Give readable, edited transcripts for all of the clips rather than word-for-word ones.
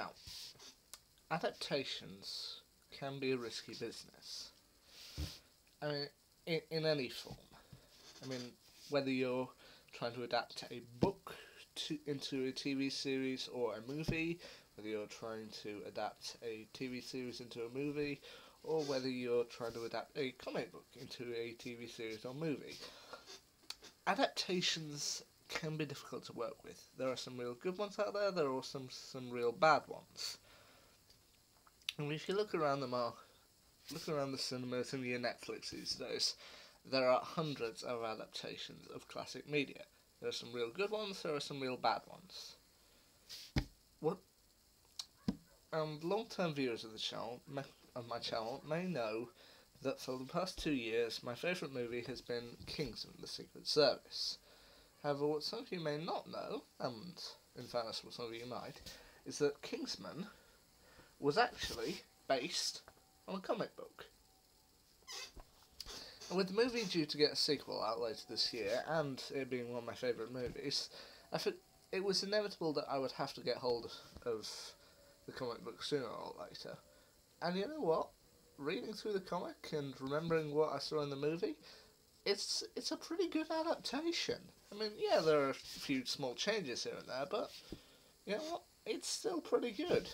Now, adaptations can be a risky business. I mean, in any form. I mean, whether you're trying to adapt a book into a TV series or a movie, whether you're trying to adapt a TV series into a movie, or whether you're trying to adapt a comic book into a TV series or movie. Adaptations can be difficult to work with. There are some real good ones out there, there are also some real bad ones. And if you look around the cinemas and your Netflix these days, there are hundreds of adaptations of classic media. There are some real good ones, there are some real bad ones. Long-term viewers of my channel may know that for the past 2 years, my favourite movie has been Kingsman: The Secret Service. However, what some of you may not know, and in fairness what some of you might, is that Kingsman was actually based on a comic book. And with the movie due to get a sequel out later this year, and it being one of my favourite movies, I think it was inevitable that I would have to get hold of the comic book sooner or later. And you know what? Reading through the comic and remembering what I saw in the movie, it's a pretty good adaptation. I mean, yeah, there are a few small changes here and there, but you know what? It's still pretty good.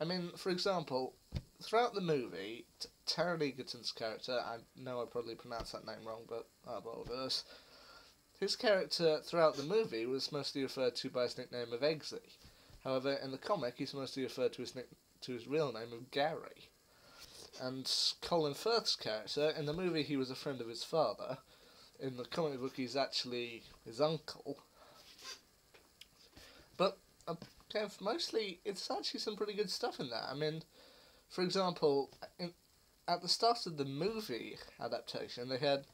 I mean, for example, throughout the movie, Taron Egerton's character, I know I probably pronounced that name wrong, but well, verse. His character throughout the movie was mostly referred to by his nickname of Eggsy. However, in the comic, he's mostly referred to his real name of Gary. And Colin Firth's character, in the movie he was a friend of his father. In the comic book he's actually his uncle. But mostly it's actually some pretty good stuff in there. I mean, for example, at the start of the movie adaptation, they had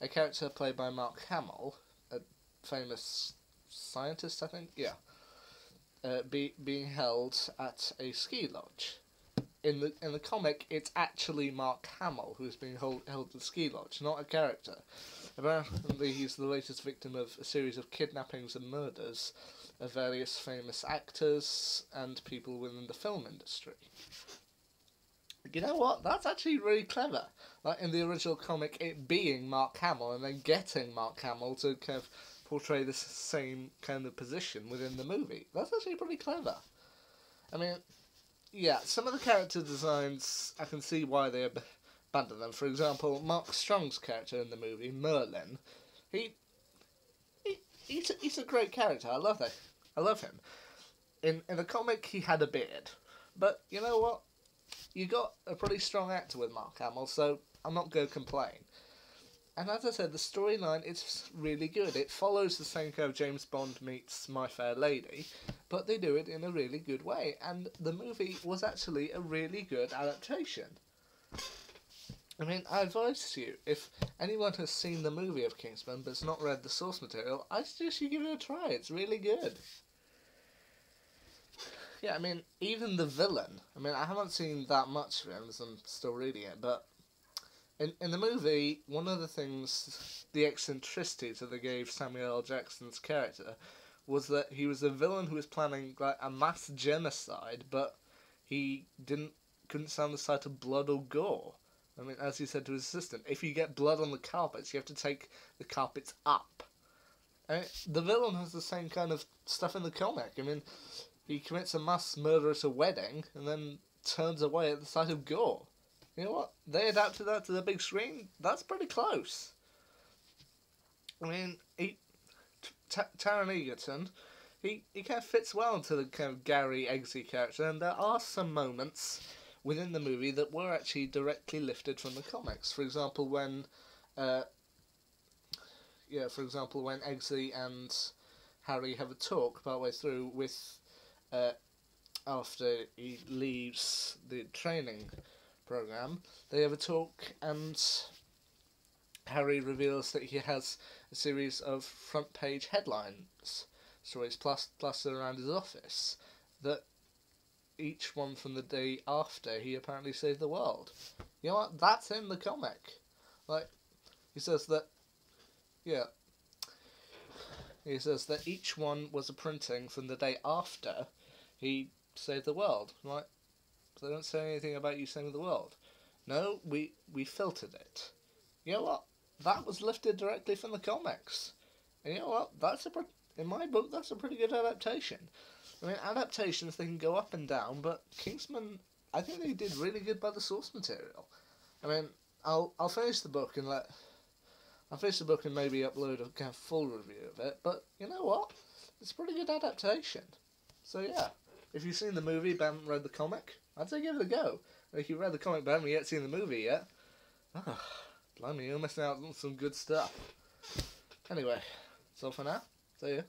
a character played by Mark Hamill, a famous scientist, I think, being held at a ski lodge. In the comic, it's actually Mark Hamill who's being held at the ski lodge, not a character. Apparently, he's the latest victim of a series of kidnappings and murders of various famous actors and people within the film industry. You know what? That's actually really clever. Like in the original comic, it being Mark Hamill and then getting Mark Hamill to kind of portray the same kind of position within the movie. That's actually pretty clever. I mean, yeah, some of the character designs, I can see why they abandoned them. For example, Mark Strong's character in the movie, Merlin, he's a great character. I love him. In the comic, he had a beard. But you know what? You got a pretty strong actor with Mark Hamill, so I'm not going to complain. And as I said, the storyline is really good. It follows the same kind of James Bond meets My Fair Lady, but they do it in a really good way. And the movie was actually a really good adaptation. I mean, I advise you, if anyone has seen the movie of Kingsman but has not read the source material, I suggest you give it a try. It's really good. Yeah, I mean, even the villain. I mean, I haven't seen that much of him as I'm still reading it, but in the movie, one of the things, the eccentricities that they gave Samuel L. Jackson's character was that he was a villain who was planning like a mass genocide, but he couldn't stand the sight of blood or gore. I mean, as he said to his assistant, if you get blood on the carpets, you have to take the carpets up. I mean, the villain has the same kind of stuff in the comic. I mean, he commits a mass murder at a wedding and then turns away at the sight of gore. You know what? They adapted that to the big screen. That's pretty close. I mean, Taron Egerton, he kind of fits well into the kind of Gary Eggsy character, and there are some moments within the movie that were actually directly lifted from the comics. For example, when Eggsy and Harry have a talk partway through with after he leaves the training program, they have a talk, and Harry reveals that he has a series of front page headlines stories plastered around his office, that each one from the day after he apparently saved the world. You know what? That's in the comic. Like, he says that each one was a printing from the day after he save the world. Like, they don't say anything about you saving the world. No, we filtered it. You know what? That was lifted directly from the comics. And you know what? In my book, that's a pretty good adaptation. I mean, adaptations, they can go up and down, but Kingsman, I think they did really good by the source material. I mean, I'll finish the book and maybe upload a kind of full review of it, but you know what? It's a pretty good adaptation. So yeah, if you've seen the movie but haven't read the comic, I'd say give it a go. And if you've read the comic but haven't yet seen the movie yet, blimey, you're missing out on some good stuff. Anyway, that's all for now. See ya.